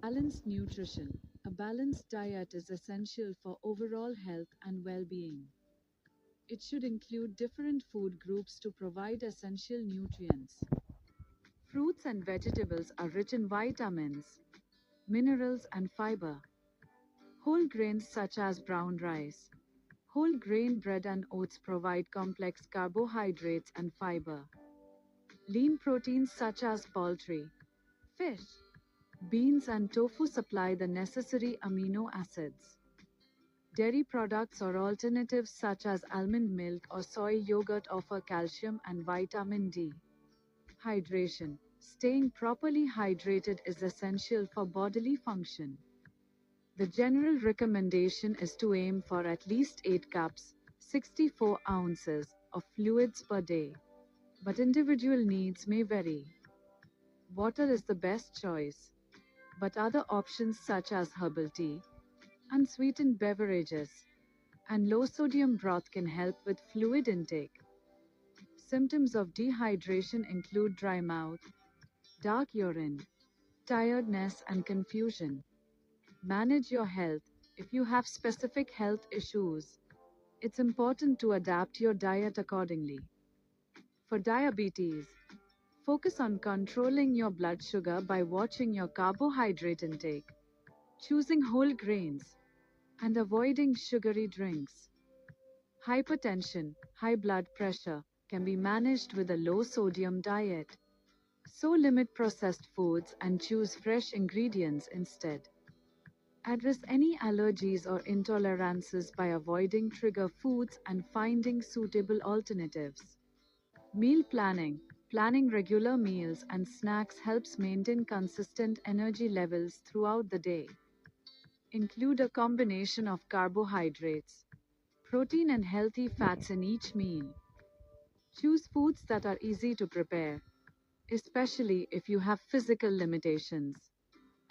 Balanced nutrition. A balanced diet is essential for overall health and well-being. It should include different food groups to provide essential nutrients. Fruits and vegetables are rich in vitamins, minerals, and fiber. Whole grains such as brown rice, whole grain bread, and oats provide complex carbohydrates and fiber. Lean proteins such as poultry, fish, beans, and tofu supply the necessary amino acids. Dairy products or alternatives such as almond milk or soy yogurt offer calcium and vitamin D. Hydration. Staying properly hydrated is essential for bodily function. The general recommendation is to aim for at least 8 cups, 64 ounces, of fluids per day, but individual needs may vary. Water is the best choice, but other options such as herbal tea, unsweetened beverages, and low-sodium broth can help with fluid intake. Symptoms of dehydration include dry mouth, dark urine, tiredness, and confusion. Manage your health. If you have specific health issues, it's important to adapt your diet accordingly. For diabetes, focus on controlling your blood sugar by watching your carbohydrate intake, choosing whole grains, and avoiding sugary drinks. Hypertension, high blood pressure, can be managed with a low-sodium diet. So limit processed foods and choose fresh ingredients instead. Address any allergies or intolerances by avoiding trigger foods and finding suitable alternatives. Meal planning. Planning regular meals and snacks helps maintain consistent energy levels throughout the day. Include a combination of carbohydrates, protein, and healthy fats in each meal. Choose foods that are easy to prepare, especially if you have physical limitations.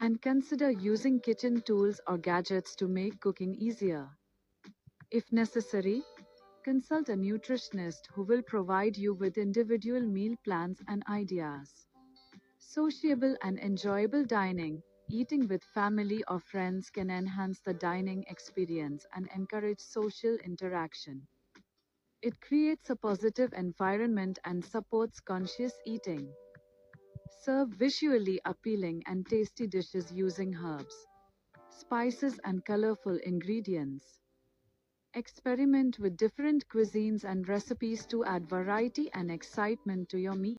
And consider using kitchen tools or gadgets to make cooking easier. If necessary, consult a nutritionist who will provide you with individual meal plans and ideas. Sociable and enjoyable dining. Eating with family or friends can enhance the dining experience and encourage social interaction. It creates a positive environment and supports conscious eating. Serve visually appealing and tasty dishes using herbs, spices, and colorful ingredients. Experiment with different cuisines and recipes to add variety and excitement to your meal.